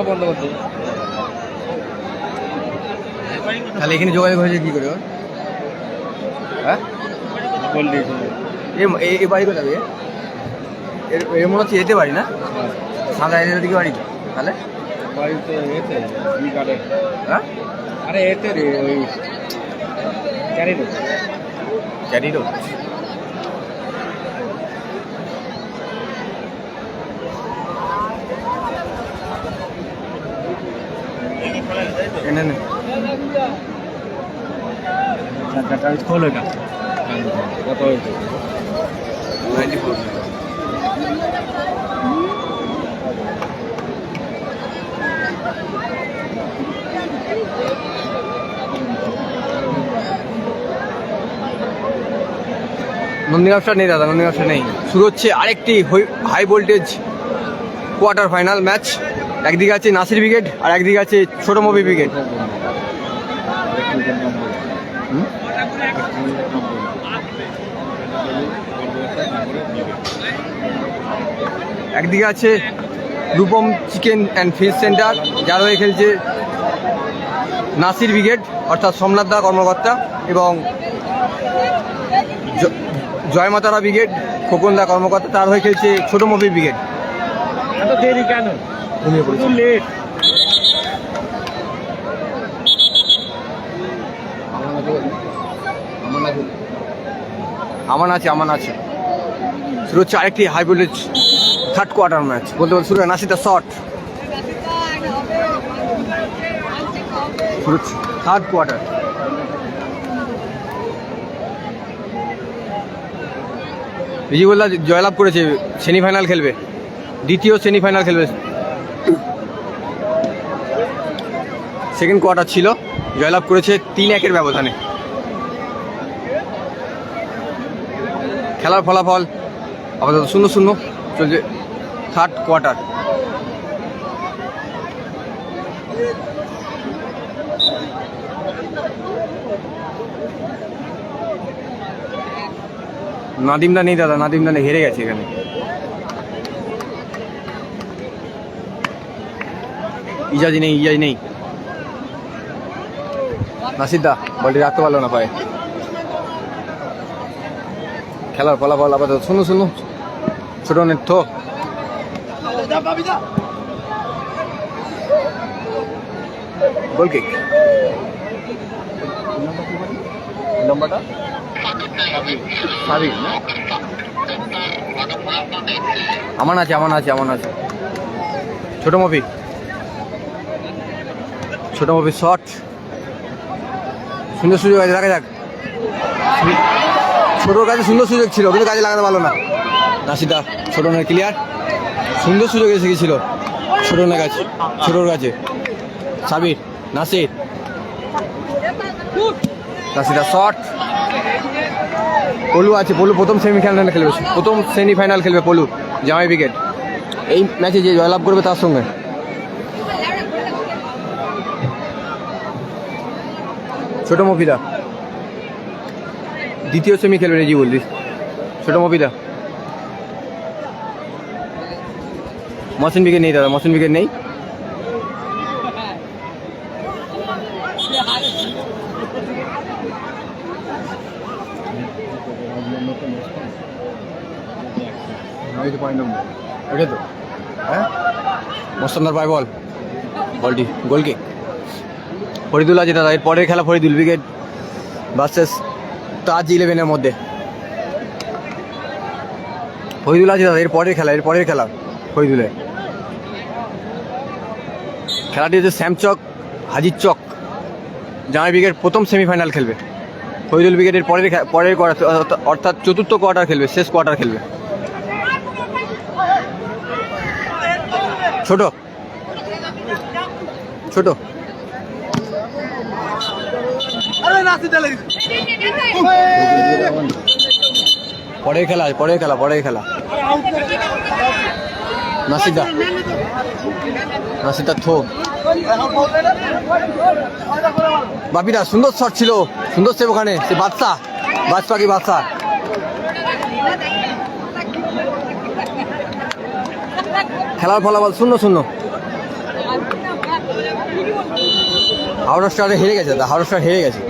বন্ধ করতে। তাহলে এখানে যোগাযোগ হয়েছে কি করে? হ্যাঁ এ বাড়ি কোথায় এর মনে হচ্ছে এতে বাড়ি না? সাদা এদের দিকে বাড়ি তাহলে বাড়িতে এতে হ্যাঁ? আরে এতে রে ওই ক্যারি রোড। Carry road. খোলো এটা কত হয়েছে? 94 নন্দী ব্যবসা নেই দাদা, নন্দী ব্যবসা নেই। শুরু হচ্ছে আরেকটি high voltage quarter final match. একদিকে আছে নাসির ব্রিগেড আর একদিকে আছে ছোট মবি ব্রিগেড। একদিকে আছে Rupam chicken and fish centre, যার হয়ে খেলছে নাসির ব্রিগেড অর্থাৎ সোমনাথ দা কর্মকর্তা, এবং জয়মাতারা ব্রিগেড খোকন দা কর্মকর্তা, তার হয়ে খেলছে ছোট মবি ব্রিগেড। এত দেরি কেন? লেট। আমান আছে। শুরু হচ্ছে আরেকটি high voltage third quarter match. বলতে শুরু হয় নাসিরটা শট। শুরু হচ্ছে থার্ড কোয়ার্টার। রিজিবুল্লাহ জয়লাভ করেছে, সেমিফাইনাল খেলবে, দ্বিতীয় সেমিফাইনাল খেলবে। সেকেন্ড কোয়ার্টার ছিল, জয়লাভ করেছে 3-1 ব্যবধানে। খেলার ফলাফল আপাতত 0-0 চলছে থার্ড কোয়ার্টার। নাদিমদা নেই দাদা, নাদিমদা নেই, হেরে গেছে এখানে। ইজাজ নেই। নাসিরদা বলটি রাখতে পারলো না পায়ে। খেলার ফলাফল আপাতত 0-0 ছোট নেত্র। গোল কিক। নম্বরটা আমান আছে। ছোট মবি শট। সুন্দর সুযোগ আছে, দেখা যাক। ছোটোর কাছে সুন্দর সুযোগ ছিল, কিন্তু কাজে লাগাতে পারলো না। নাসিদা ছোটনের ক্লিয়ার, সুন্দর সুযোগ এসে গেছিল ছোটোর কাছে। সাবির নাসিদা শট। পলু আছে, পলু প্রথম সেমিফাইনাল খেলবে পলু, জামাই ব্রিগেড। এই ম্যাচে যে জয়লাভ করবে তার সঙ্গে। ছোট মফিদা দ্বিতীয় সেমি খেলবে রেজি বললি। ছোট মফিদা। মহসিন ব্রিগেড নেই দাদা, নেই। ওটা তো হ্যাঁ, মোস্তানদার পায় বলটি গোল কিক। ফরিদুল আছে দাদা, এর পরের খেলা ফরিদুল ব্রিগেড ভার্সেস তাজ 11-এর মধ্যে। ফরিদুল আছে দাদা, এর পরের খেলা ফরিদুলের। খেলাটি হচ্ছে শ্যামচক হাজির চক, জামাই ব্রিগেড প্রথম সেমিফাইনাল খেলবে। ফরিদুল ব্রিগেডের পরের কোয়ার্টার অর্থাৎ চতুর্থ কোয়ার্টার খেলবে, শেষ কোয়ার্টার খেলবে। ছোট পরের খেলা নাসিদা থো। বাপিদা সুন্দর শট ছিল, সুন্দর সেভ ওখানে, সে বাদশা। খেলার ফলাফল 0-0 হাওড়া স্টারে হেরে গেছে দাদা, হাওড়া স্টার হেরে গেছে।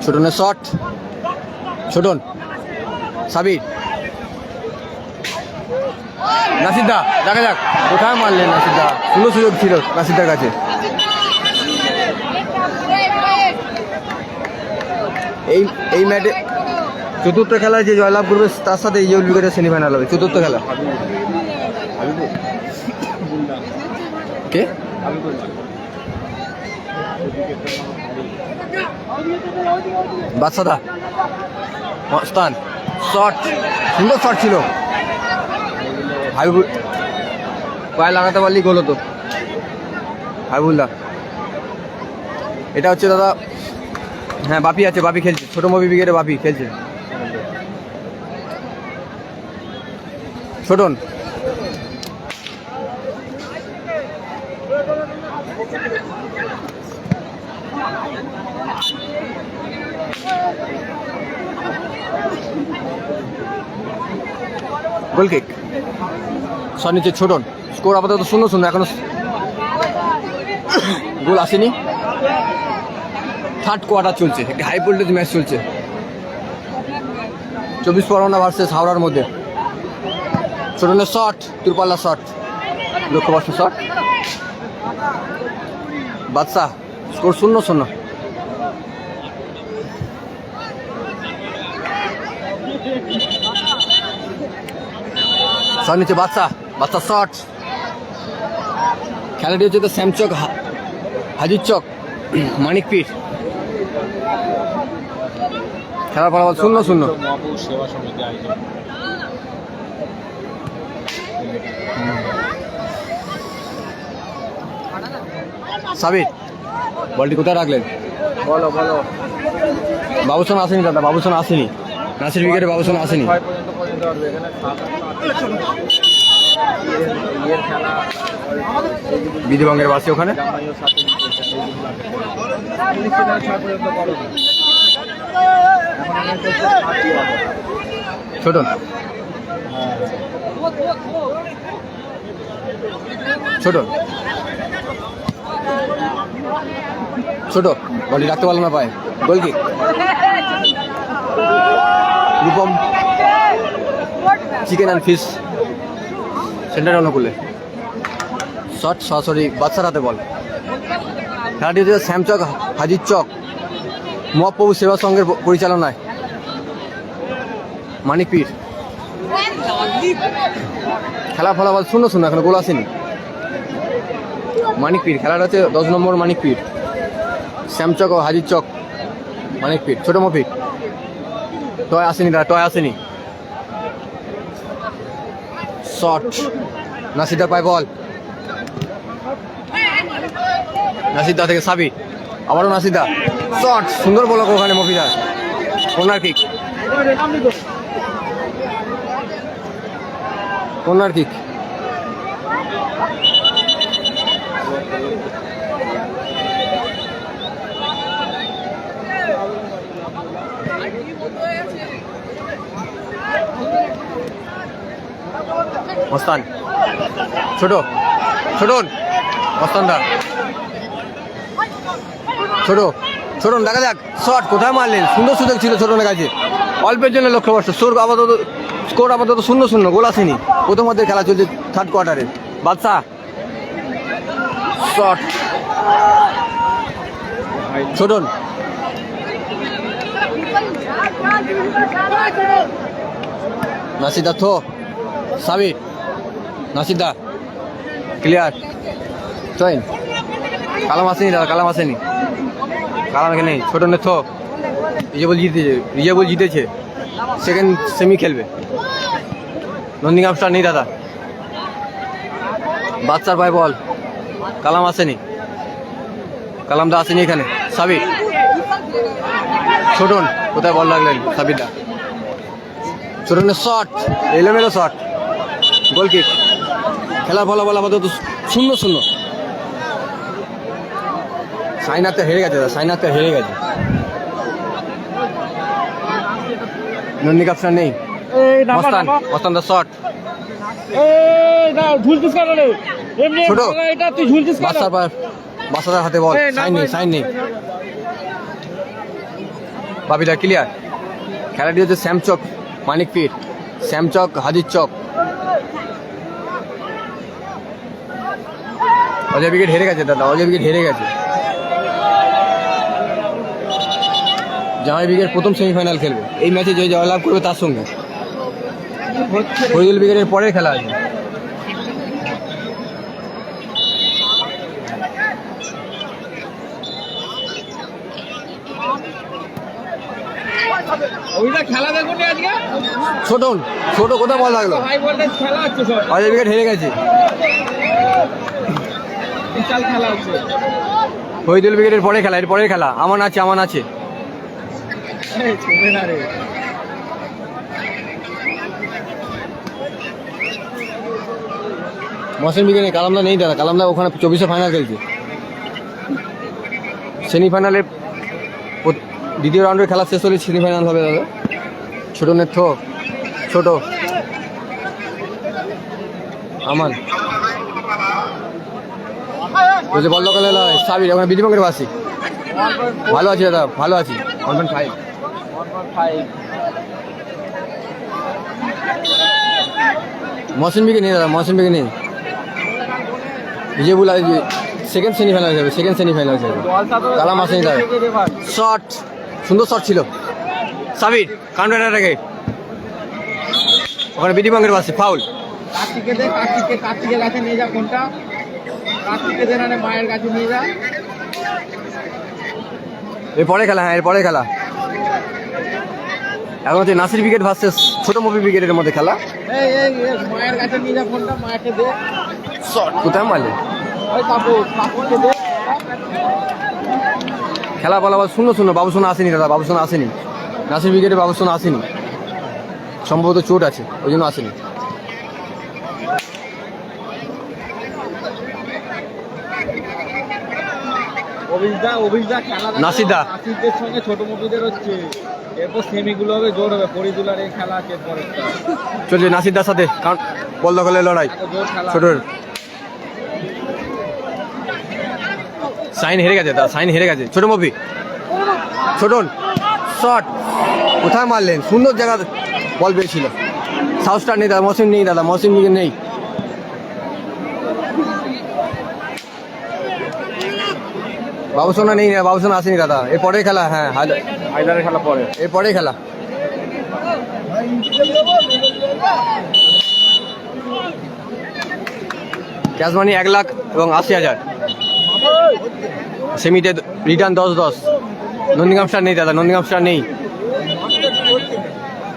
ছোটনের শট, ছোটন, সাবির, নাসিরদা, দেখা যাক কোথায় মারলেন নাসিরদা, সুন্দর সুযোগ ছিল নাসিরদার কাছে। এই ম্যাচে চতুর্থ খেলায় যে জয়লাভ করবে তার সাথে এই উইকেটের সেমিফাইনাল হবে, চতুর্থ খেলা। কে বাদশাদা, মস্তান, শট, সুন্দর শট ছিল, হাবিবুল পায়ে লাগাতে পারলেই গোল হতো। হাবিবুল্লাহ, এটা হচ্ছে দাদা, হ্যাঁ বাপি আছে, বাপি খেলছে, ছোট মবি উইকেটে বাপি খেলছে। ছোটন, গোল কিক, শট নিচে ছোটন, স্কোর আপাতত 0-0, এখনো গোল আসেনি। থার্ড কোয়ার্টার চলছে, একটি হাই ভোল্টেজ ম্যাচ চলছে 24 পরগনা ভার্সেস হাওড়ার মধ্যে। ছোটনের শট, দূরপাল্লা শট, লক্ষ্যবর্ষ শট, বাদশা, স্কোর 0-0। শট নিচে বাদশা, বাদশা শট। খেলাটি হচ্ছে তো শ্যামচক হাজির চক মানিকপীর, খেলার ফলাফল 0-0। সাবির, বলটি কোথায় রাখলেন? বলো বলো। বাবুসোনা আসেনি দাদা, বাবুসোনা আসেনি, নাসির উইকেটে বাবুসোনা আসেনি। বিধিবঙ্গের বাসী ওখানে। ছোটন, ছোটন, ছোট বলটি রাখতে পারলো না পায়ে, গোল kick. Rupam chicken and fish centre অনুকূলে, শট সরাসরি বাদশার হাতে বল। খেলাটি হচ্ছে শ্যামচক হাজির চক মহাপ্রভু সেবা সংঘের পরিচালনায় মানিকপীর। খেলার ফলাফল 0-0, এখনো গোল আসেনি। মানিকপীর, খেলাটা হচ্ছে 10 নম্বর মানিকপীর, শ্যামচক ও হাজির চক মানিকপীর। ছোট মফিক, টয় আসেনি দাদা, টয় আসেনি। শট, নাসিরদার পায় বল, নাসিরদা থেকে সাবি, আবারও নাসিরদা, শট, সুন্দর বলক ওখানে Mofidar. Corner kick, corner kick, মস্তান, ছোট, ছোটন, মস্তানদা, ছোট, ছোটন, দেখা যাক শট কোথায় মারলেন, সুন্দর সুযোগ ছিল ছোটনের কাছে, অল্পের জন্য লক্ষ্যবর্ষ। স্কোর আপাতত 0-0, গোল আসেনি। প্রথমার্ধের খেলা চলছে থার্ড কোয়ার্টারে। বাদশা, শট, ছোটন, নাসিরদা থো, সাবির, নাসিরদা ক্লিয়ার, জয়েন। কালাম আসেনি দাদা, কালাম আসেনি, কালাম এখানে নেই। ছোটনের থো, রিজেবল জিতেছে, সেকেন্ড সেমি খেলবে। নন্দিগাম স্টার নেই দাদা। বাচ্চার পায় বল, কালাম আসেনি, কালামদা আসেনি এখানে। সাবির, ছোটন কোথায় বল লাগলেন, সাবিরদা, ছোটনের শট, এলোমেলো শট, গোল কিক। খেলার ফলাফল আপাতত 0-0। সাইনাথটা হেরে গেছে দাদা, সাইনাথটা হেরে গেছে। নন্দী কাপসার নেই, মস্তান, মস্তানদার শট, এটা ঝুলছিস কেন রে? এমনি ছোট। এটা তুই ঝুলছিস কেন? বাচ্চাদের হাতে বল, এই, না, সাইন নেই, না, সাইন নেই। বাবিদা ক্লিয়ার। খেলাটি হচ্ছে শ্যামচক মানিকপীর, শ্যামচক হাজির চক। অজয় উইকেট হেরে গেছে দাদা, অজয় উইকেট হেরে গেছে। জামাই উইকেট প্রথম সেমিফাইনাল খেলবে, এই ম্যাচে যে জয়লাভ করবে তার সঙ্গে। ফরিদুল উইকেটের পরের খেলা আছে। ওইটা খেলা দেখুন আজকে। ছোট ছোট কোথায় বল লাগলো? হাই ভোল্টেজ খেলা হচ্ছে সব। অজয় উইকেট হেরে গেছে। বিশাল খেলা হচ্ছে। ফরিদুল উইকেটের পরে খেলা, এর পরের খেলা আমান আছে, আমান আছে। এই ছোড়ে না রে। মহসিন উইকেটে কালামদা নেই দাদা, কালামদা ওখানে 24 ফাইনাল খেলছে। সেমিফাইনালে দ্বিতীয় রাউন্ডের খেলা শেষ হলে সেমিফাইনাল হবে দাদা। ছোট নেত্র, ছোট আমান বলছে বল লোকাল সাবির ওখানে বিধিবঙ্গের বাসি। ভালো আছি দাদা, ভালো আছি। 1.5 মহসিন বিকে নেই দাদা, মহসিন বিকে নেই। বিজয়বুল সেকেন্ড সেমিফাইনাল যাবে, সেকেন্ড সেমিফাইনাল যাবে। কালাম আসেনি দাদা। শট, সুন্দর শট ছিল সাবির, কাউন্টার অ্যাটাকে। ওখানে বিধিবঙ্গের বাসি, ফাউল। কার্তিকে দে, কার্তিকের কাছে নিয়ে যা কোনটা। কার্তিকে দে না মায়ের কাছে নিয়ে যা। এরপরে খেলা, হ্যাঁ এরপরে খেলা। এখন হচ্ছে নাসির উইকেট ভার্সেস ছোট মুভি উইকেটের মধ্যে খেলা। এই এই এই, মায়ের কাছে নিয়ে যা কোনটা, মাকে দে। শট কোথায় মারলে? ওই কাকুকে দে। খেলা বলা শূন্য শূন্য। বাবুসোনা আসেনি দাদা, বাবুসোনা আসেনি। নাসির উইকেটে বাবুসোনা আসেনি, সম্ভবত চোট আছে, ওই জন্য আসেনি। অভিজ্ঞতা খেলা নাসিদা। নাসিদের সঙ্গে ছোট মুভিদের হচ্ছে। এরপর সেমিগুলো হবে, জোর হবে। ফরিদুল আর এই খেলা আছে পরে। চলছে নাসিরদার সাথে কারণ বল দখলের লড়াই। জোর খেলা। ছোটর সাইন হেরে গেছে দাদা, সাইন হেরে গেছে। ছোট মুভি, ছোটন শট কোথায় মারলেন? সুন্দর জায়গা বল পেয়েছিল। সাউথ স্টার নেই দাদা, মহসিন নেই দাদা, মহসিন উইকেট নেই। বাবুসোনা নেই, বাবুসোনা আসেনি দাদা। এরপরে খেলা, হ্যাঁ হায়দারের খেলা পরে। এরপরে খেলা। ক্যাশ মানি 1 লাখ এবং 80,000। সেমিতে রিটার্ন 10-10। নন্দীগ্রাম স্টার নেই দাদা, নন্দীগ্রাম স্টার নেই।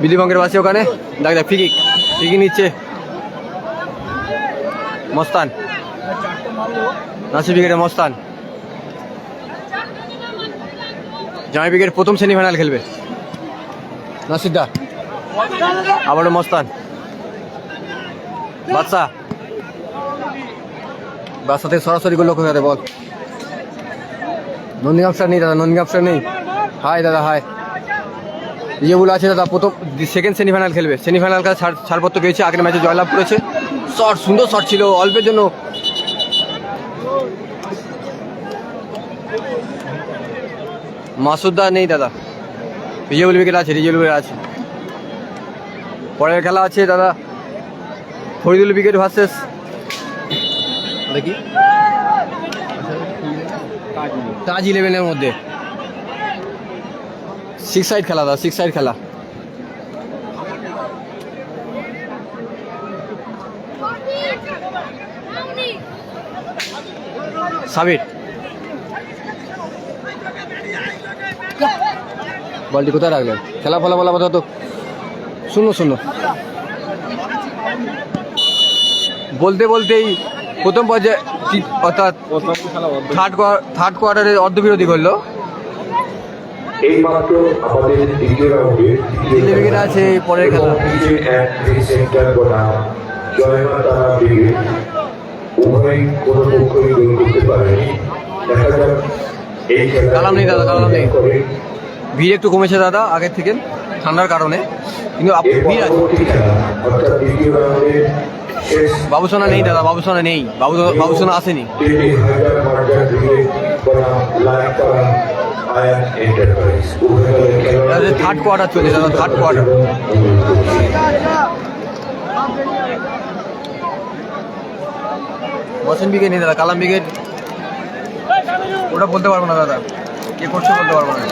বিধিবঙ্গের বাসী ওখানে দাদা ফ্রিকিক, ফ্রিকিক নিচ্ছে মস্তান। নাসির উইকেটে মস্তান। জামাই উইকেট প্রথম সেমিফাইনাল খেলবে নাসিরদা, আবারও মস্তান। বাদশা, বাদশা থেকে সরাসরি গোল লক্ষ্য করে বল। নন্দীগ্রাম স্টার নেই দাদা, নন্দীগ্রাম স্টার নেই। হাই দাদা হাই। বিজয়বুল আছে দাদা, প্রথম সেকেন্ড সেমিফাইনাল খেলবে। সেমিফাইনাল খেলা ছাড়পত্র পেয়েছে, আগের ম্যাচে জয়লাভ করেছে। শট, সুন্দর শট ছিল, অল্পের জন্য। মাসুদদা নেই দাদা। বিজয়বুল উইকেট আছে, রিজুয়াল উইকেট আছে। পরের খেলা আছে দাদা ফরিদুল উইকেট ভার্সেস দেখি তাজ 11-এর মধ্যে। 6 সাইড খেলা দাদা, 6 সাইড খেলা। সাবির বলটি কোথায় রাখলেন? খেলা ফলাফল আপাতত 0-0। বলতে বলতেই প্রথম পর্যায়ে অর্থাৎ থার্ড কোয়ার্টারে অর্ধবিরতি করলো। এইমাত্র আমাদের দ্বিতীয় রাউন্ডে দিল্লি উইকেট আছে পরের খেলা। সেন্টার বনাম জয়মাতারা ব্রিগেড উভয় কোনো পক্ষই গোল করতে পারেনি। দেখা যাক এই খেলা কালাম নেই দাদা, কালাম নেই। ভিড় একটু কমেছে দাদা আগের থেকে ঠান্ডার কারণে, কিন্তু ভিড় আছে। পরবর্তী খেলা অর্থাৎ দ্বিতীয় রাউন্ডে শেষ বাবুসোনা নেই দাদা, বাবুসোনা নেই, বাবুসোনা আসেনি। 30,000 মার্জার ক্রিকেট বনাম লাইকারা আয়ান এন্টারপ্রাইজ। উভয় দলের খেলোয়াড়দের থার্ড কোয়ার্টার চলছে দাদা, থার্ড কোয়ার্টার। বসেন উইকেট নেই দাদা, কালাম উইকেট ওটা বলতে পারবো না দাদা, কে করছে বলতে পারবো না।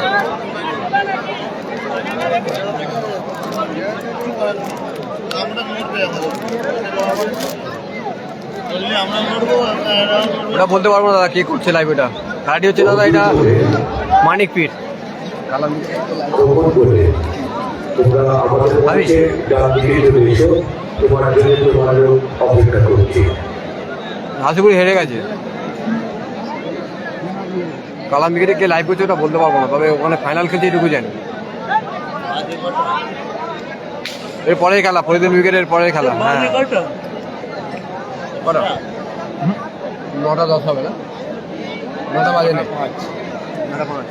ওটা বলতে পারবো না দাদা, কে করছে লাইভ। এটা খেলাটি হচ্ছে দাদা, এটা মানিক পিট। কালাম গোপন করে তোমরা আমাদের মঞ্চে ডান দিকে চলে এসো, তোমার জন্য তোমারও অপেক্ষা করছি। হাসিপুর হেরে গেছে। কালাম উইকেটে কে লাইভ করছে ওটা বলতে পারবো না, তবে ওখানে ফাইনাল খেলছে এটুকু জানি। এর পরের খেলা, ফরিদুল উইকেটের পরের খেলা। হ্যাঁ, কটা? 9:10 হবে না, 9টা বাজে না, 9:05।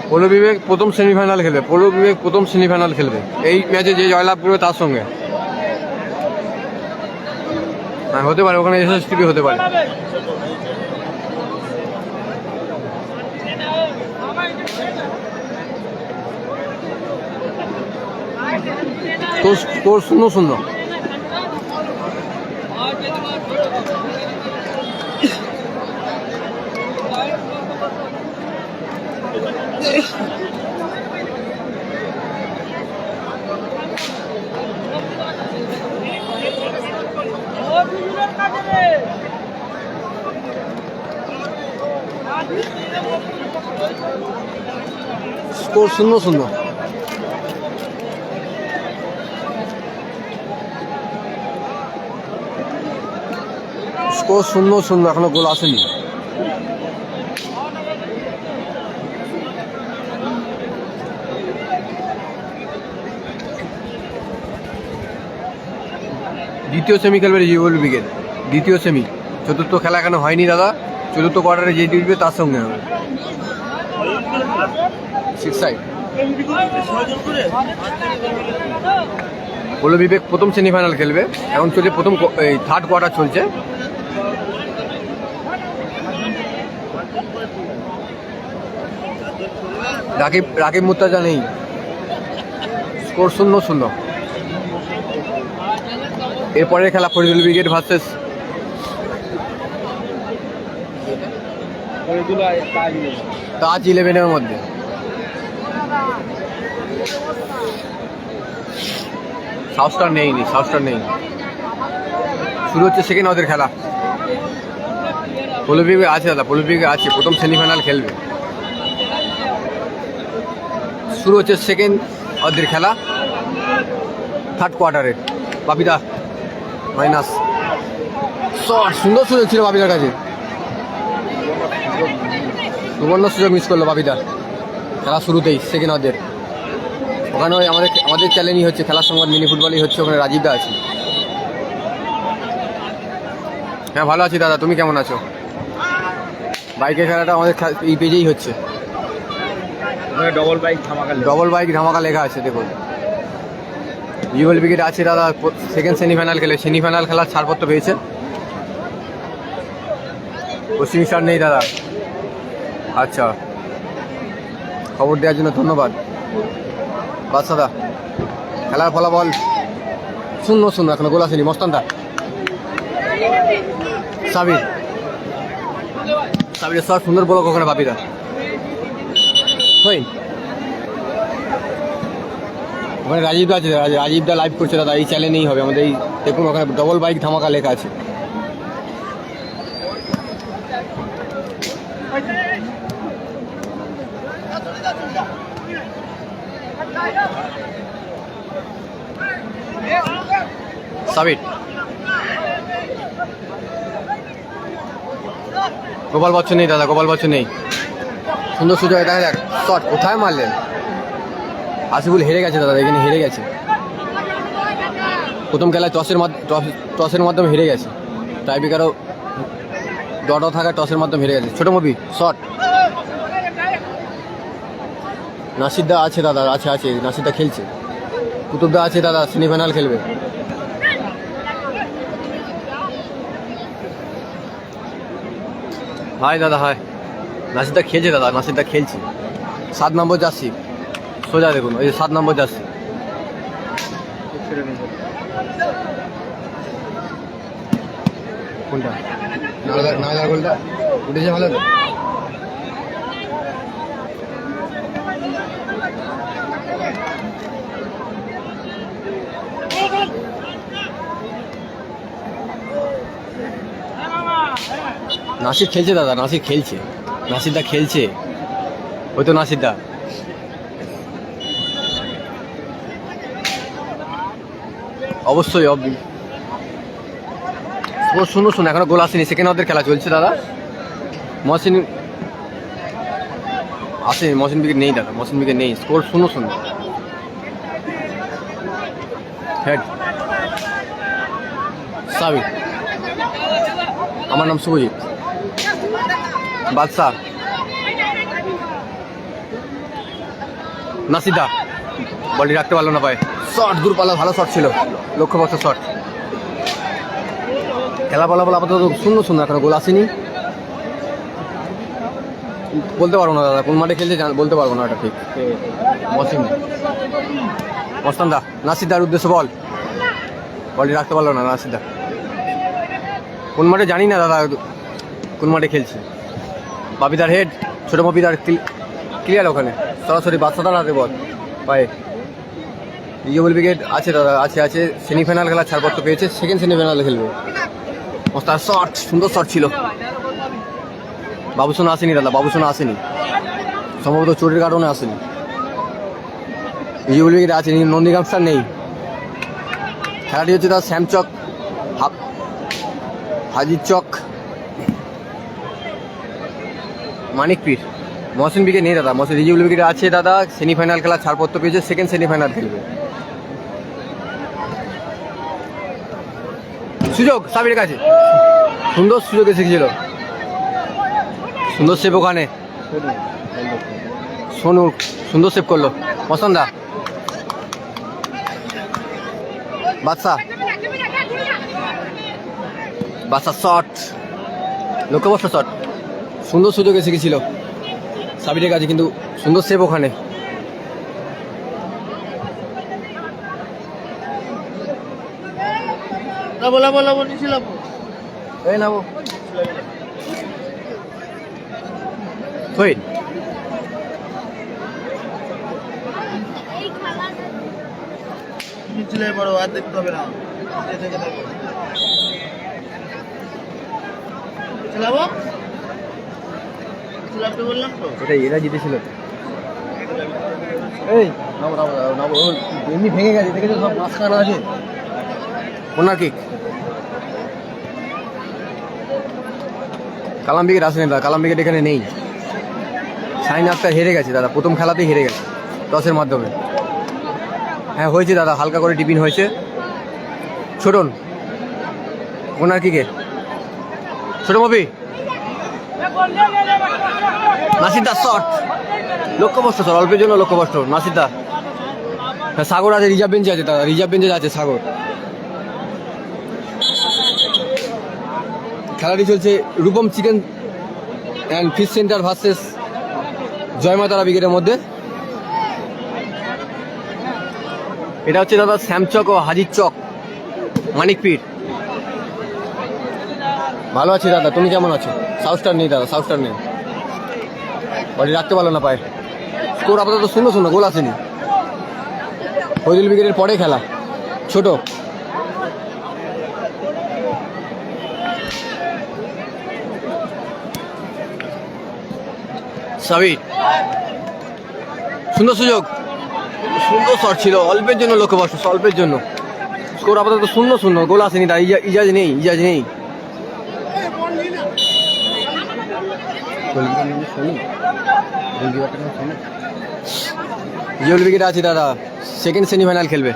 পৌল বিবেক প্রথম সেমিফাইনাল খেলবে, পৌল বিবেক প্রথম সেমিফাইনাল খেলবে এই ম্যাচে। যে জয়লাভ করবে তার সঙ্গে হ্যাঁ হতে পারে, ওখানে এসএসটিভি হতে পারে। স্কোর 0-0। স্কোর 0-0। স্কোর 0-0, এখনো গোল আসেনি। দ্বিতীয় সেমি খেলবে রিজিবল উইকেট, দ্বিতীয় সেমি। চতুর্থ খেলা এখনো হয়নি দাদা, চতুর্থ কোয়ার্টারে যে জিতবে তার সঙ্গে হবে। 6 সাইড। পৌল বিবেক প্রথম সেমিফাইনাল খেলবে, এখন চলছে প্রথম থার্ড কোয়ার্টার চলছে। রাকিব মুর্তাজা নেই। স্কোর 0-0। এরপরের খেলা ফরিদুল উইকেট ভার্সেস তাজ 11-এর মধ্যে। সাউথস্টার নেই, সাউথস্টার নেই। শুরু হচ্ছে সেকেন্ড ওদের খেলা। পৌল বিবেক আছে দাদা, পৌল বিবেক আছে, প্রথম সেমিফাইনাল খেলবে। শুরু হচ্ছে সেকেন্ড ওদের খেলা, থার্ড কোয়ার্টারে। বাপিদা মাইনাস। সুন্দর সুযোগ ছিল বাপিদার কাছে, সুবর্ণ সুযোগ মিস করলো বাপিদা খেলা শুরুতেই সেকেন্ড ওদের। ওখানে আমাদের চ্যালেঞ্জই হচ্ছে, খেলার সংবাদ মিনি ফুটবলই হচ্ছে, ওখানে রাজীবদা আছে। হ্যাঁ ভালো আছি দাদা, তুমি কেমন আছো? বাইকের খেলাটা আমাদের এই পেজেই হচ্ছে। ডবল বাইক ধামাকা লেখা আছে দেখুন। রিজিবল উইকেট আছে দাদা, সেকেন্ড সেমিফাইনাল খেলে, সেমিফাইনাল খেলার ছাড়পত্র পেয়েছে। পশ্চিম স্টার নেই দাদা। আচ্ছা, খবর দেওয়ার জন্য ধন্যবাদ বাদশাদা। খেলার ফলাফল 0-0, এখনো গোল আসেনি। মস্তানদা, সাবির সব সুন্দর বলো ওখানে বাপিদা। ওখানে রাজীবদা আছে, রাজীবদা লাইভ করছে দাদা, এই চ্যানেলেই হবে আমাদের। এই দেখুন ওখানে ডবল বাইক ধামাকা লেখা আছে। সাবির, গোপাল বচ্চন নেই দাদা, গোপাল বচ্চন নেই। সুন্দর সুযোগ, দেখা যাক শট কোথায় মারলেন। আসিফুল হেরে গেছে দাদা, এখানে হেরে গেছে। প্রথম খেলায় টসের মাধ্যমে হেরে গেছে। টাইব্রেকারও ডট থাকা টসের মাধ্যমে হেরে গেছে। ছোট মুভি শট, নাসিরদা আছে দাদা, আছে নাসিরদা খেলছে। কুতুবদা আছে দাদা, সেমিফাইনাল খেলবে। হাই দাদা, হাই। নাসিরদা খেলছে দাদা, নাসিরদা খেলছে। 7 নম্বর জার্সি, সোজা দেখুন, ওই যে 7 নম্বর জার্সি। কোনটা? নাগার গোলটা উঠেছে ভালো তো। নাসির খেলছে দাদা, নাসির খেলছে। নাসিরদা খেলছে, ওই তো নাসিরদা। অবশ্যই শুনো এখনো গোল আসেনি, সেকেন্ড হাফের খেলা চলছে দাদা। মহসিন আসেনি, মহসিন উইকেট নেই দাদা, মহসিন উইকেট নেই। স্কোর শুনো। হেড সাবির, আমার নাম শুভজিৎ। বাদশা, নাসিদা বলটি রাখতে পারলো না পায়ে। শট দূরপাল্লা, ভালো শট ছিল, লক্ষ্যবর্ষ শট। খেলা ফলাফল আপাতত শূন্য, এখনো গোল আসেনি। বলতে পারবো না দাদা কোন মাঠে খেলছে, বলতে পারবো না এটা ঠিক। মস্তানদা, নাসিদার উদ্দেশ্যে বলটি রাখতে পারলো না নাসিদা। কোন মাঠে জানি না দাদা, কোন মাঠে খেলছে। বাপিদার হেড, ছোট বাপিদার ক্লিয়ার, ওখানে সরাসরি বাদশাদার হাতে বল পায়ে। রিজেবল উইকেট আছে দাদা, আছে। সেমিফাইনাল খেলার ছাড়পত্র পেয়েছে, সেকেন্ড সেমিফাইনালে খেলবে। মস্তার শট, সুন্দর শট ছিল। বাবুসোনা আসেনি দাদা, বাবুসোনা আসেনি, সম্ভবত চোটের কারণে আসেনি। রিজেবল উইকেট আছে, নন্দীগ্রাম স্টার নেই। খেলাটি হচ্ছে দাদা শ্যামচক, হাজির চক, মানিকপীর। মহসিন উইকেট নেই দাদা, মহসিন রিজেবল উইকেট আছে দাদা। সেমিফাইনাল খেলা ছাড়পত্র পেয়েছে, সেকেন্ড সেমিফাইনাল খেলবে। সুযোগ সাবিরের কাছে, সুন্দর সুযোগ এসেছিল, সুন্দর সেভ ওখানে। সোনু সুন্দর সেভ করলো। মসন্দা, বাদশা শট, লক্ষ্যবর্ষ শট। সুন্দর সুযোগ এসে গেছিল সাবিরের কাছে, কিন্তু সুন্দর সেভ ওখানে। এই নাবো বড় আর দেখতে হবে না, বললাম তো এরা জিতেছিল। এই এমনি ভেঙে গেছে, দেখেছো সব মাঝখানা আছে। কর্নার কিক, কালাম উইকেট আসেনি দাদা, কালাম উইকেট এখানে নেই। শাহিন আক্তার হেরে গেছে দাদা, প্রথম খেলাতেই হেরে গেছে টসের মাধ্যমে। হ্যাঁ হয়েছে দাদা, হালকা করে টিফিন হয়েছে। ছোটন কর্নার কিকে, ছোট মবি, নাসিদা শট, লক্ষ্যবস্ত শট, অল্পের জন্য লক্ষ্যবস্ত নাসিদা। হ্যাঁ সাগর আছে, রিজার্ভ বেঞ্চে আছে দাদা, রিজার্ভ বেঞ্চে আছে সাগর। খেলাটি চলছে Rupam chicken and fish centre versus Joymatara উইকেটের মধ্যে। এটা হচ্ছে দাদা শ্যামচক ও হাজির চক, মানিকপীর। ভালো আছি দাদা, তুমি কেমন আছো? সাউথ স্টার নেই দাদা, সাউথ স্টার নেই, বডি রাখতে পারলো না পায়ে। স্কোর আপাতত 0-0, গোল আসেনি। ফজল উইকেটের পরে খেলা, ছোট সাবির, সুন্দর সুযোগ, সুন্দর শট ছিল, অল্পের জন্য লক্ষ্যবর্ষ, অল্পের জন্য। স্কোর আপাতত 0-0, গোল আসেনি তাই। ইজাজ নেই। রিজেবল উইকেট আছে দাদা, সেকেন্ড সেমিফাইনাল খেলবে।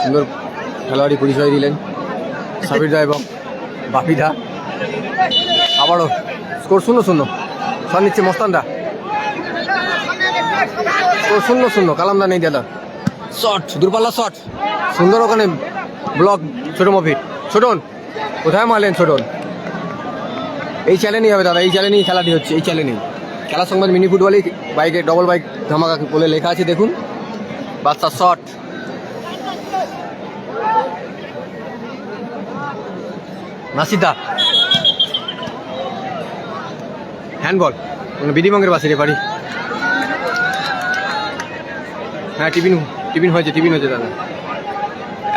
সুন্দর খেলোয়াড়ি পরিচয় দিলেন। সাবির দা এবং বাপি দা। আবারও স্কোর 0-0। শট নিচ্ছে মস্তান দা। স্কোর 0-0। কালাম দা নেই দাদা। শট, দূরপাল্লা শট, সুন্দর ওখানে ব্লক ছোট মফির। ছোটন কোথায় মারলেন ছোটন? এই চ্যালেঞ্জই হবে দাদা, এই চ্যালেঞ্জেই খেলাটি হচ্ছে, এই চ্যালেঞ্জেই। খেলা সংবাদ মিনি ফুটবলই বাইকে ডবল বাইক ধামাকা বলে লেখা আছে, দেখুন। বাচ্চা শট, নাসিদা হ্যান্ডবল, বিধিবঙ্গের বাসে রেফারি। হ্যাঁ টিফিন হয়েছে দাদা।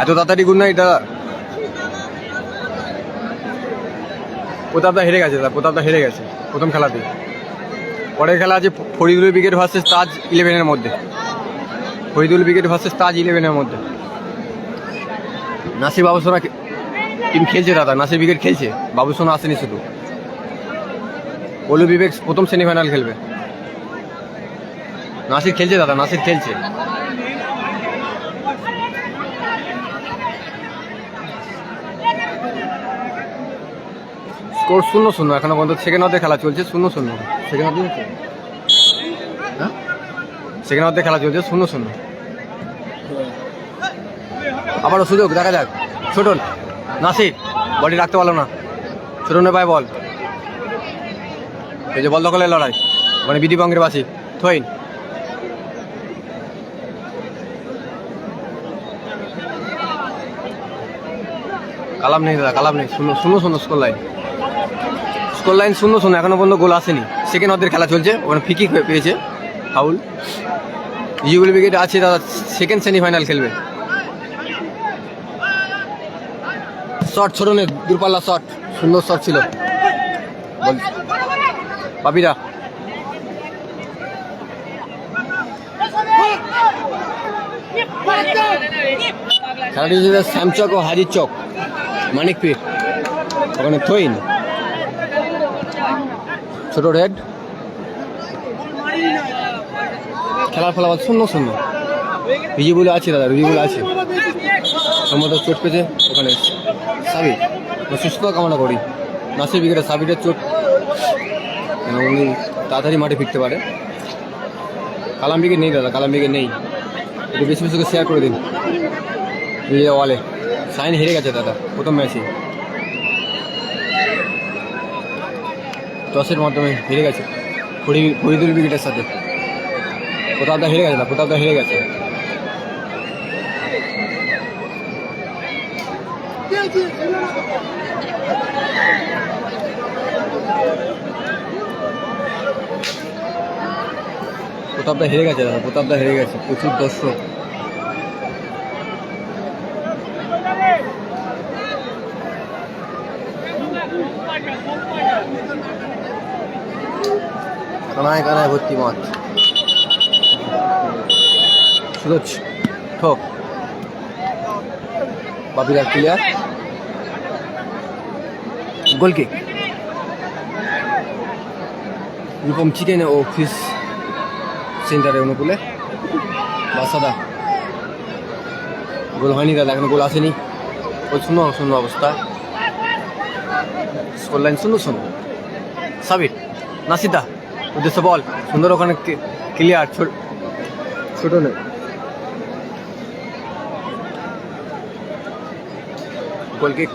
এত তাড়াতাড়ি গুড নাইট দাদা। প্রতাপদা হেরে গেছে দাদা, প্রতাপদা হেরে গেছে প্রথম খেলাতে। পরের খেলা আছে ফরিদুল ব্রিগেড ভার্সেস তাজ 11-এর মধ্যে। ফরিদুল ব্রিগেড ভার্সেস তাজ 11-এর মধ্যে। নাসির বাবুসোনা টিম খেলছে দাদা, নাসির ব্রিগেড খেলছে, বাবুসোনা আসেনি শুধু। পলু বিবেক প্রথম সেমিফাইনাল খেলবে। নাসির খেলছে দাদা, নাসির খেলছে। স্কোর 0-0 এখনো পর্যন্ত। সেকেন্ড হাফে খেলা চলছে 0-0। সেকেন্ড হাফে হ্যাঁ, সেকেন্ড হাফে খেলা চলছে 0-0। আবারও সুযোগ, দেখা যাক। ছোটন, নাসির বডি রাখতে পারলো না, ছোটনের পায়ে বল। এই যে বল দখলের লড়াই, মানে বিধিবঙ্গের বাসী থইন। কালাম নেই দাদা, কালাম নেই। 0-0 স্কোর লাইন 0-0 এখনো পর্যন্ত গোল আসেনি। সেকেন্ড হাফের খেলা চলছে, ওখানে ফিকি পেয়েছে ফাউল। ইউগুল ব্রিগেড আছে দাদা, সেকেন্ড সেমিফাইনাল খেলবে। শট ছোটনের দূরপাল্লা শট, সুন্দর শট ছিল। বাপিদা খেলাটি হচ্ছে শ্যামচক ও হাজির চক মানিকপীর, ওখানে থইন। ছোট রেড। খেলার ফলাফল 0-0। রিজিবুল আছে দাদা, রিজিবুল আছে। সম্ভবত চোট পেয়েছে ওখানে সাবির, সুস্থ কামনা করি। নাসির ব্রিগেডের সাবিরের চোট, উনি তাড়াতাড়ি মাঠে ফিরতে পারে। কালাম ব্রিগেড নেই দাদা, কালাম ব্রিগেড নেই। একটু বেশি বেশি করে শেয়ার করে দিন ওয়ালে। সাইন হেরে গেছে দাদা প্রথম ম্যাচে, টসের মাধ্যমে হেরে গেছে ফরিদুল ব্রিগেডের সাথে। প্রতাপদা হেরে গেছে, প্রতাপদা হেরে গেছে। প্রতাপদা হেরে গেছে দাদা, প্রতাপদা হেরে গেছে। প্রচুর দর্শক। কানায় কানায় ভর্তি মাঠ। সুরজ ঠোক, বাপিদার clear. Goal kick. Rupam chicken ও ফিশ সেন্টারে অনুকূলে বাসাদা। গোল হয়নি দাদা, এখনো গোল আসেনি। ওই 0-0 অবস্থা। Score line 0-0। সাবির, নাসিদা উদ্দেশ্য বল, সুন্দর ওখানে ক্লিয়ার। ছোট নেই। গোল কিক।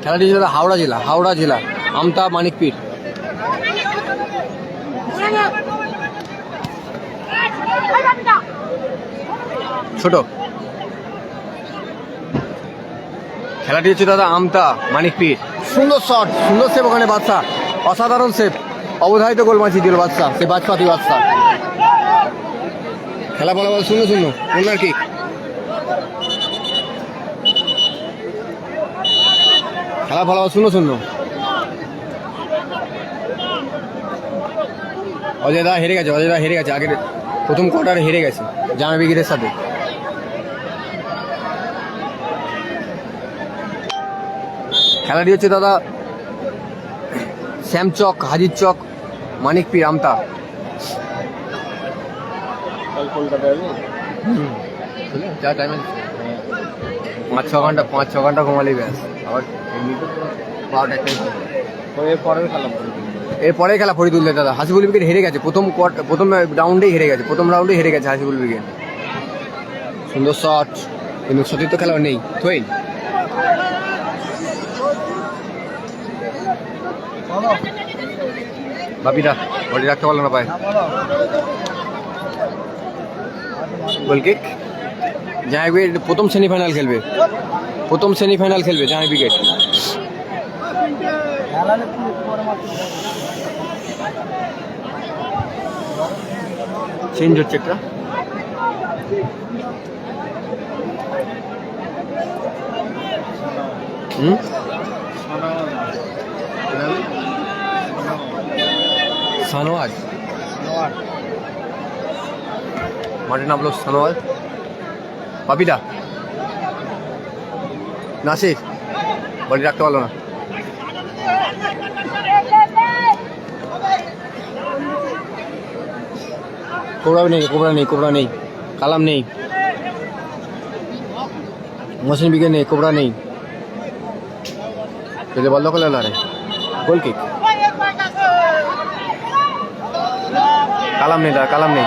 খেলাটি ছিল হাওড়া জেলা আমতা মানিকপীর। ছোট খেলাটি হচ্ছে দাদা আমতা মানিকপীর। সুন্দর শট, সুন্দর সেভ ওখানে বাদশা, অসাধারণ সেভ। অবধারিত গোল মাছিয়ে দিল বাদশা, সে বাজপাতি বাদশা। খেলা ফলাফল 0-0। Corner kick. খেলা ফলাফল 0-0। অজয় দা হেরে গেছে, আগের প্রথম কোয়ার্টারে হেরে গেছে জামা ব্রিগেডের সাথে। খেলাটি হচ্ছে দাদা শ্যামচক, হাজির চক, মানিকপীর, আমতা। কলকাতায় যা টাইম 5-6 ঘন্টা ঘুমালেই ব্যাস। আবার এমনিতে তো 12টা একটাই ঘুম। এরপরেও খেলা এরপরে খেলা ফরিদুল্লাহ দাদা। হাসিবুল ব্রিগেড হেরে গেছে প্রথম রাউন্ডেই হেরে গেছে। প্রথম রাউন্ডে হেরে গেছে হাসিবুল ব্রিগেড। সুন্দর শট, কিন্তু সতীর্থ খেলা নেই। থইন বাপিদা বডি রাখতে পারলো না পায়। গোলকিক। জাহাঙ্গীর ব্রিগেড প্রথম সেমিফাইনাল খেলবে জাহাঙ্গীর ব্রিগেড। চেঞ্জ হচ্ছে একটা। সানোয়ার মাঠে নামলো সানোয়ার। পাপিদা নাসির বডি রাখতে পারলো না। কোবরা নেই কালাম নেই, মহসিন ব্রিগেড নেই, কোবরা নেই। পেলে বল দখল হলো। আরে গোল কিক। কালাম নেই।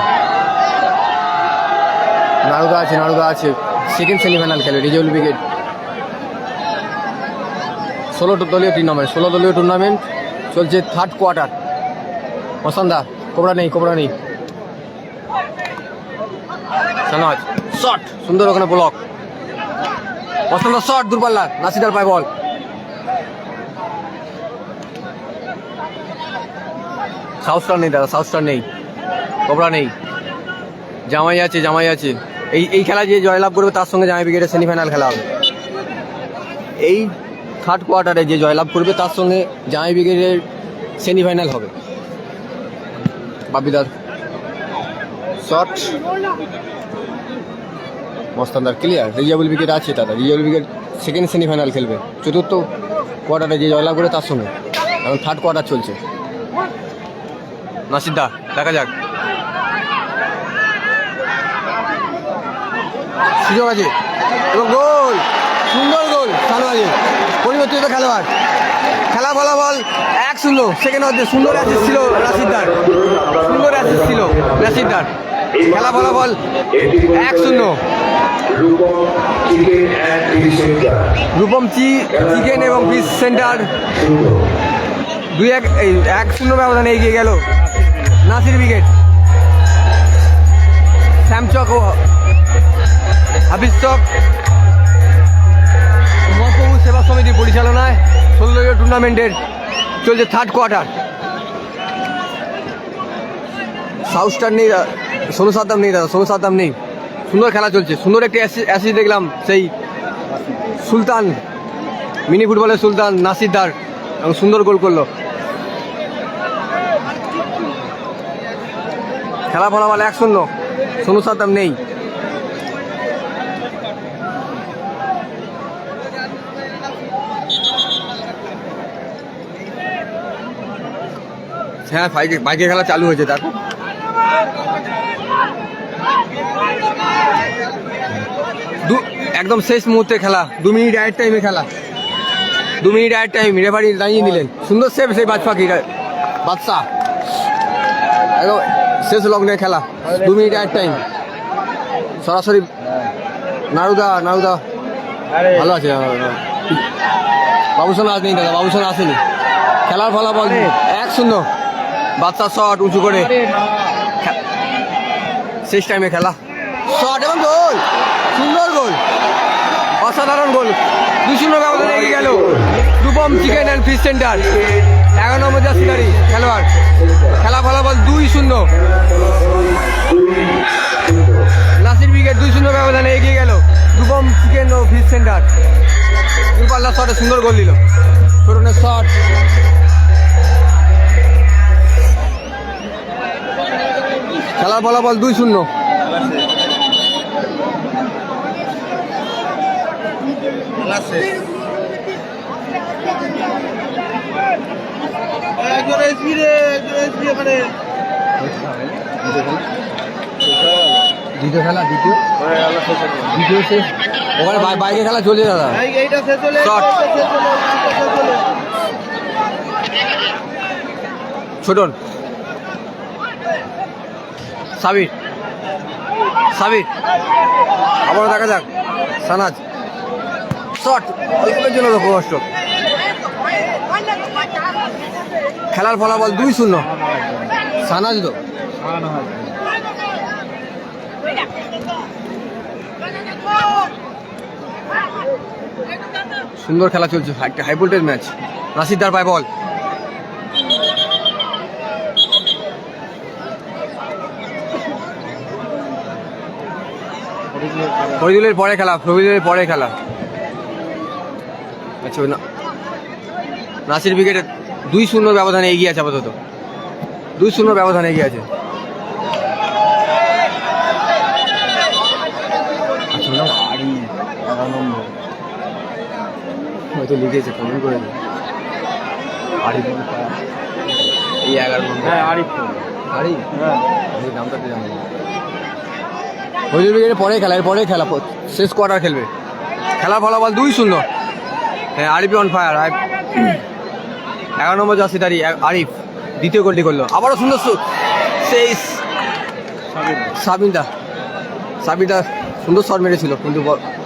নারুদা আছে। সেকেন্ড সেমিফাইনাল খেলে রিজেবল ব্রিগেড। 16 দলীয় টুর্নামেন্ট চলছে, থার্ড কোয়ার্টার। মসান্দা কোবরা নেই। সানোয়াজ শট, সুন্দর ওখানে ব্লক। মসান্দা শট দূরপাল্লা, নাসিদার পায় বল। সাউথ স্টার নেই, কোবরা নেই। জামাই আছে। এই খেলা যে জয়লাভ করবে তার সঙ্গে জামাই ব্রিগেডের সেমিফাইনাল খেলা হবে। এই থার্ড কোয়ার্টারে যে জয়লাভ করবে তার সঙ্গে জামাই ব্রিগেডের সেমিফাইনাল হবে। বাপিদার শট, মস্তানদার ক্লিয়ার। রিজেবল ব্রিগেড আছে দাদা। রিজেবল ব্রিগেড সেকেন্ড সেমিফাইনাল খেলবে চতুর্থ কোয়ার্টারে যে জয়লাভ করে তার সঙ্গে। এখন থার্ড কোয়ার্টার চলছে। নাসিদা দেখা যাক, সুযোগ আছে এবং গোল, সুন্দর গোল সানোয়ারের। পরিবর্তিত খেলোয়াড়, খেলা ফলাফল 1-0 সেকেন্ড অর্ধে। সুন্দর অ্যাসিস্ট ছিল রাশিদার। খেলা ফলাফল 1-0। রূপম চিকেন এবং ফিশ সেন্টার 1-0 ব্যবধানে এগিয়ে গেল নাসির ব্রিগেড। শ্যামচক ও হাফিজ চক মহাপ্রভু সেবা সমিতির পরিচালনায় 16 টুর্নামেন্টের চলছে থার্ড কোয়ার্টার। সাউথ স্টার নেই, ষোলো সাদ্দাম নেই। সুন্দর খেলা চলছে। সুন্দর একটি অ্যাসিস্ট দেখলাম সেই সুলতান, মিনি ফুটবলের সুলতান নাসিরদার, এবং সুন্দর গোল করলো। খেলা ফলাফল 1-0, সোনু সাদ্দাম নেই। হ্যাঁ, বাইকে খেলা চালু হয়েছে। দেখো একদম শেষ মুহূর্তে খেলা, 2 মিনিট অ্যাড টাইমে খেলা। 2 মিনিট অ্যাড টাইম রেফারি দাঁড়িয়ে নিলেন। সুন্দর সেভ সেই বাদশা, একদম শেষ লগ্নে খেলা। 2 মিনিট অ্যাড টাইম। সরাসরি নারুদা ভালো আছে। বাবুসোনা আসেনি দাদা, বাবুসোনা আসেনি। খেলার ফলাফল 1-0। বাদশা শট উঁচু করে, শেষ টাইমে খেলা। শট এবং গোল, সুন্দর গোল, অসাধারণ গোল। 2-0 ব্যবধানে এগিয়ে গেল Rupam chicken and fish centre. 11 নম্বর জার্সিধারী খেলোয়াড়। খেলা ফলাফল 2-0। নাসির ব্রিগেড 2-0 ব্যবধানে এগিয়ে গেল রূপম চিকেন ও ফিশ সেন্টার। দূরপাল্লার শটে সুন্দর গোল দিল। ছোটনের শট, খেলার ফলাফল 2-0। দ্বিতীয় খেলা দ্বিতীয় শেষ ওখানে বাইকে খেলা চলছে দাদা এইটা শেষ হলে Shot. ছোটন সাবির আবারও দেখা যাক সানাজ শট উইকেটের জন্য লক্ষ্য কষ্ট খেলার ফলাফল 2-0 সানাজ তো সুন্দর খেলা চলছে একটা হাই ভোল্টেজ ম্যাচ নাসিরদার পায় বল ফরিদুলের পরে খেলা আচ্ছা নাসির উইকেটে 2-0 ব্যবধানে এগিয়ে আছে আপাতত 2-0 ব্যবধানে এগিয়ে আছে আচ্ছা না আড়ি 11 নম্বর হয়তো লিখেছে কমেন্ট করে দিন আরিফ এই 11 নম্বর হ্যাঁ আরিফ এই নামটা তো জানি ফরিদুল উইকেটে পরে খেলা শেষ কোয়ার্টার খেলবে খেলার ফলাফল 2-0 হ্যাঁ আরিফ অন ফায়ার 11 নম্বর জার্সিধারী আরিফ দ্বিতীয় গোলটি করলো আবারও সুন্দর সেই সাবিনদা সুন্দর শট মেরেছিল কিন্তু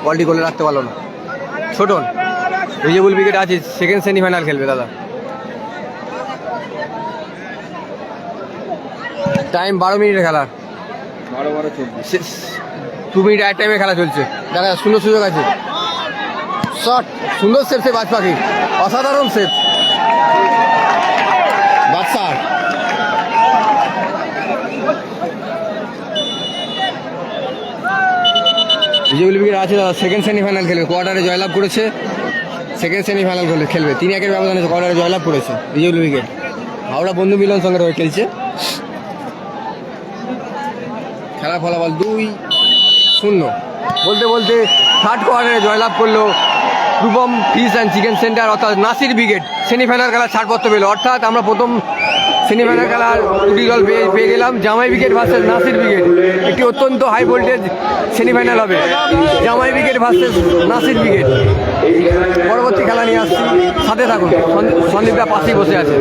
বলটি গোলে রাখতে পারলো না ছোটন রিজেবল উইকেট আছে সেকেন্ড সেমিফাইনাল খেলবে দাদা টাইম 12 মিনিটের খেলা 2 মিনিট এক টাইমে খেলা চলছে দেখা সুন্দর সুযোগ আছে শট সুন্দর সেভ বাজ পাখি অসাধারণ সেভ বাদশাহ রিজেবল উইকেট আছে দাদা সেকেন্ড সেমিফাইনাল খেলবে কোয়ার্টারে জয়লাভ করেছে সেকেন্ড সেমিফাইনাল খেলবে 3-1 ব্যবধানে কোয়ার্টারে জয়লাভ করেছে রিজেবল উইকেট হাওড়া বন্ধু মিলন সঙ্গে হয়ে খেলছে খেলার ফলাফল 2-0 বলতে থার্ড কোয়ার্টারে জয়লাভ করলো Rupam fish and chicken centre অর্থাৎ নাসির ব্রিগেড সেমিফাইনাল খেলার ছাড়পত্র পেল অর্থাৎ আমরা প্রথম সেমিফাইনাল খেলার দুটি দল পেয়ে গেলাম জামাই ব্রিগেড ভার্সেস নাসির ব্রিগেড একটি অত্যন্ত হাই ভোল্টেজ সেমিফাইনাল হবে জামাই ব্রিগেড ভার্সেস নাসির ব্রিগেড পরবর্তী খেলা নিয়ে আসছি সাথে থাকুন সন্দীপরা পাশেই বসে আছে